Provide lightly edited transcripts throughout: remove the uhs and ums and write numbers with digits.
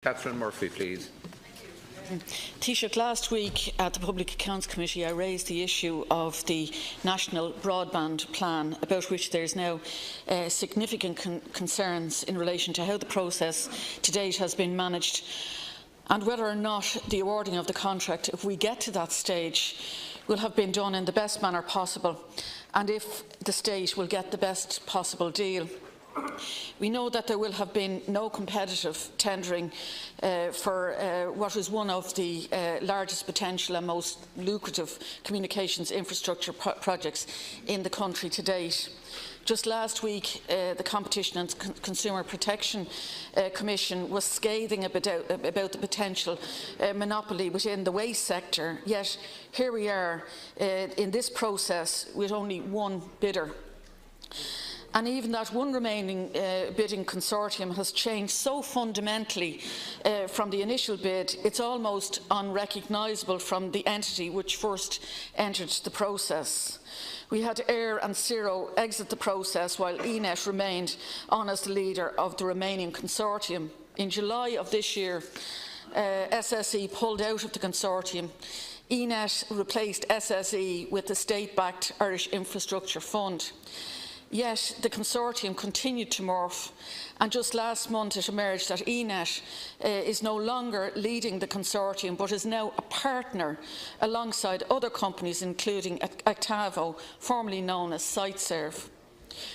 Catherine Murphy, please. Taoiseach, last week at the Public Accounts Committee I raised the issue of the National Broadband Plan, about which there is now significant concerns in relation to how the process to date has been managed and whether or not the awarding of the contract, if we get to that stage, will have been done in the best manner possible and if the state will get the best possible deal. We know that there will have been no competitive tendering for what is one of the largest potential and most lucrative communications infrastructure projects in the country to date. Just last week, the Competition and Consumer Protection Commission was scathing about the potential monopoly within the waste sector, yet here we are in this process with only one bidder. And even that one remaining bidding consortium has changed so fundamentally from the initial bid, it's almost unrecognisable from the entity which first entered the process. We had Air and Zero exit the process while ENET remained on as the leader of the remaining consortium. In July of this year, SSE pulled out of the consortium. ENET replaced SSE with the state-backed Irish Infrastructure Fund. Yet the consortium continued to morph, and just last month it emerged that ENET is no longer leading the consortium but is now a partner alongside other companies including Octavo, formerly known as SiteServe.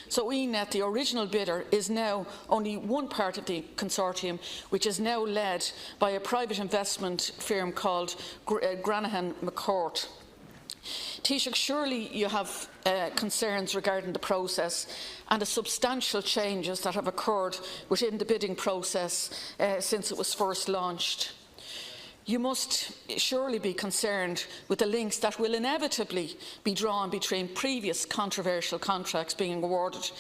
So ENET, the original bidder, is now only one part of the consortium, which is now led by a private investment firm called Granahan McCourt. Taoiseach, surely you have concerns regarding the process and the substantial changes that have occurred within the bidding process since it was first launched. You must surely be concerned with the links that will inevitably be drawn between previous controversial contracts being awarded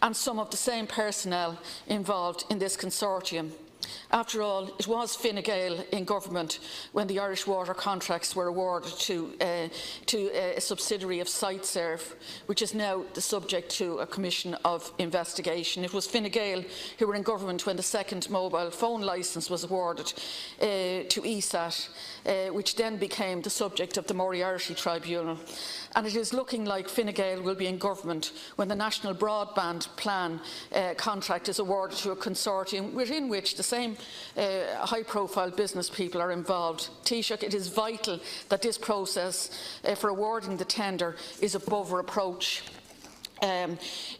and some of the same personnel involved in this consortium. After all, it was Fine Gael in government when the Irish water contracts were awarded to a subsidiary of SiteServe, which is now the subject to a commission of investigation. It was Fine Gael who were in government when the second mobile phone licence was awarded to ESAT, which then became the subject of the Moriarty Tribunal. And it is looking like Fine Gael will be in government when the National Broadband Plan contract is awarded to a consortium within which the same high-profile business people are involved. Taoiseach, it is vital that this process for awarding the tender is above reproach.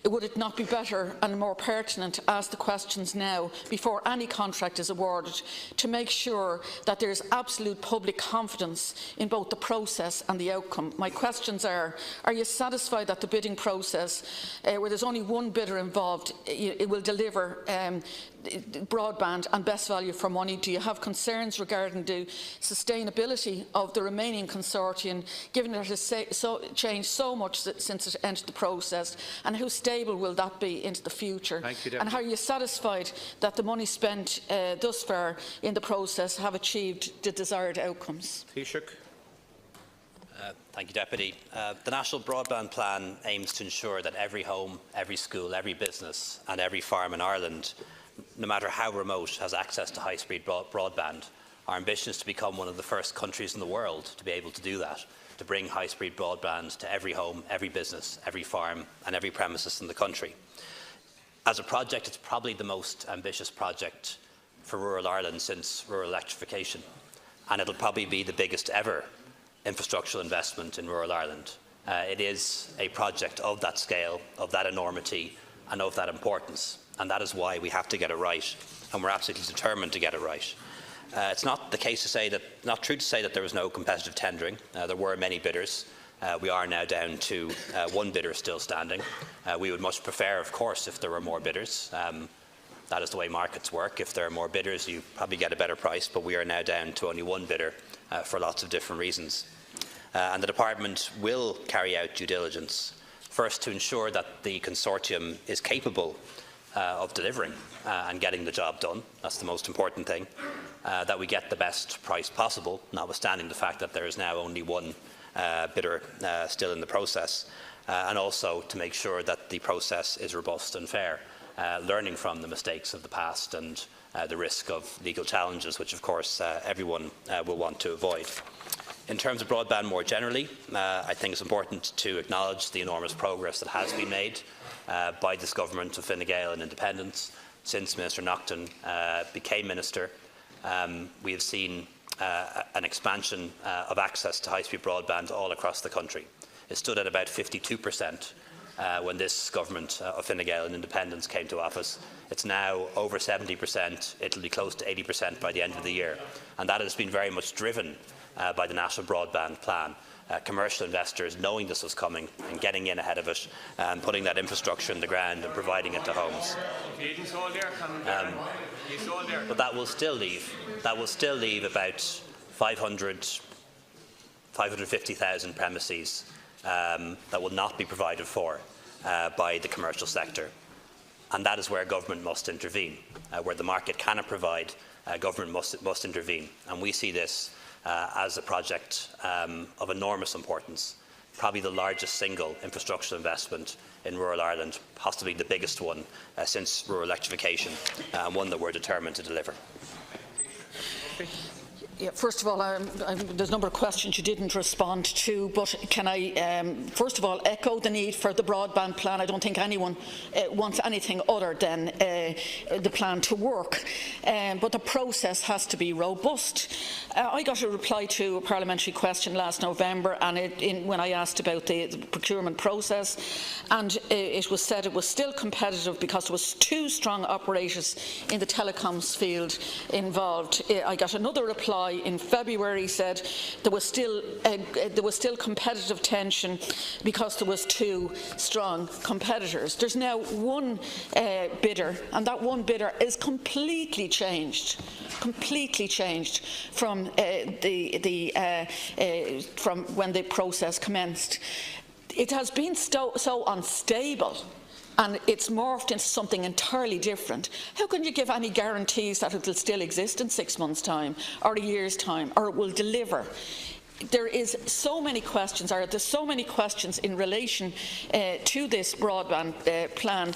Would it not be better and more pertinent to ask the questions now, before any contract is awarded, to make sure that there is absolute public confidence in both the process and the outcome? My questions are you satisfied that the bidding process, where there's only one bidder involved, it will deliver broadband and best value for money? Do you have concerns regarding the sustainability of the remaining consortium, given that it has changed so much since it entered the process, and how stable will that be into the future? Thank you, Deputy. And are you satisfied that the money spent thus far in the process have achieved the desired outcomes? Taoiseach. Thank you, Deputy. The National Broadband Plan aims to ensure that every home, every school, every business and every farm in Ireland, no matter how remote, has access to high-speed broadband. Our ambition is to become one of the first countries in the world to be able to do that, to bring high-speed broadband to every home, every business, every farm and every premises in the country. As a project, it's probably the most ambitious project for rural Ireland since rural electrification, and it'll probably be the biggest ever infrastructural investment in rural Ireland. It is a project of that scale, of that enormity and of that importance, and that is why we have to get it right, and we're absolutely determined to get it right. It's not true to say that there was no competitive tendering. There were many bidders. We are now down to one bidder still standing. We would much prefer, of course, if there were more bidders. That is the way markets work. If there are more bidders, you probably get a better price, but we are now down to only one bidder for lots of different reasons. And the Department will carry out due diligence, first to ensure that the consortium is capable of delivering and getting the job done. That's the most important thing. That we get the best price possible, notwithstanding the fact that there is now only one bidder still in the process, and also to make sure that the process is robust and fair, learning from the mistakes of the past and the risk of legal challenges, which of course everyone will want to avoid. In terms of broadband more generally, I think it's important to acknowledge the enormous progress that has been made by this government of Fine Gael and independence since Minister Naughton became Minister. We have seen an expansion of access to high-speed broadband all across the country. It stood at about 52% when this government of Fine Gael and independence came to office. It's now over 70%. It'll be close to 80% by the end of the year. And that has been very much driven by the National Broadband Plan. Commercial investors knowing this was coming and getting in ahead of it and putting that infrastructure in the ground and providing it to homes. But that will still leave about 550,000 premises that will not be provided for by the commercial sector. And that is where government must intervene. Where the market cannot provide, government must intervene. And we see this as a project of enormous importance, probably the largest single infrastructure investment in rural Ireland, possibly the biggest one since rural electrification, and one that we're determined to deliver. Yeah, first of all, there's a number of questions you didn't respond to, but can I first of all echo the need for the broadband plan? I don't think anyone wants anything other than the plan to work, but the process has to be robust. I got a reply to a parliamentary question last November, and when I asked about the procurement process, and it was said it was still competitive because there was 2 strong operators in the telecoms field involved. I got another reply in February said there was still competitive tension because there was 2 strong competitors. There's now one bidder, and that one bidder is completely changed from from when the process commenced. It has been so unstable, and it's morphed into something entirely different. How can you give any guarantees that it will still exist in 6 months' time, or a year's time, or it will deliver? There is so many questions, or there's so many questions in relation to this broadband plan.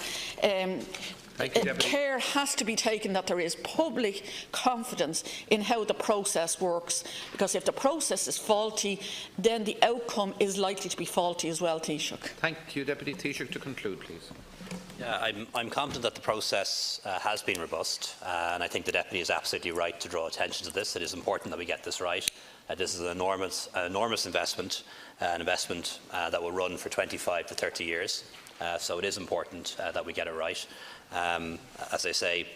Care has to be taken that there is public confidence in how the process works, because if the process is faulty, then the outcome is likely to be faulty as well. Taoiseach. Thank you, Deputy Taoiseach, to conclude, please. Yeah, I'm confident that the process has been robust, and I think the Deputy is absolutely right to draw attention to this. It is important that we get this right. This is an enormous investment, an investment that will run for 25 to 30 years. So it is important that we get it right. As I say,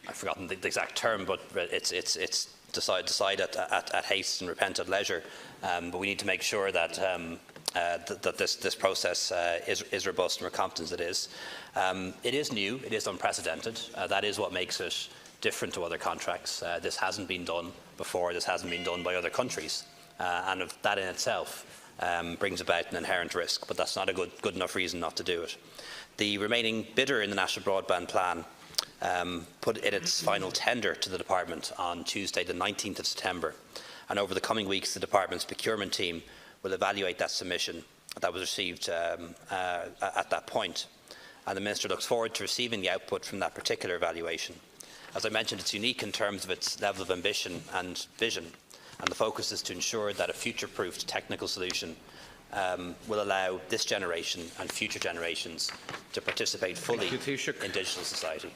I've forgotten the exact term, but it's decide at haste and repent at leisure. But we need to make sure that that this process is robust, and we're confident it is. It is new, it is unprecedented. That is what makes it different to other contracts. This hasn't been done before, this hasn't been done by other countries, and if that in itself brings about an inherent risk, but that's not a good enough reason not to do it. The remaining bidder in the National Broadband Plan put in its final tender to the Department on Tuesday the 19th of September, and over the coming weeks the Department's procurement team will evaluate that submission that was received at that point, and the Minister looks forward to receiving the output from that particular evaluation. As I mentioned, it's unique in terms of its level of ambition and vision, and the focus is to ensure that a future-proofed technical solution will allow this generation and future generations to participate fully in digital society.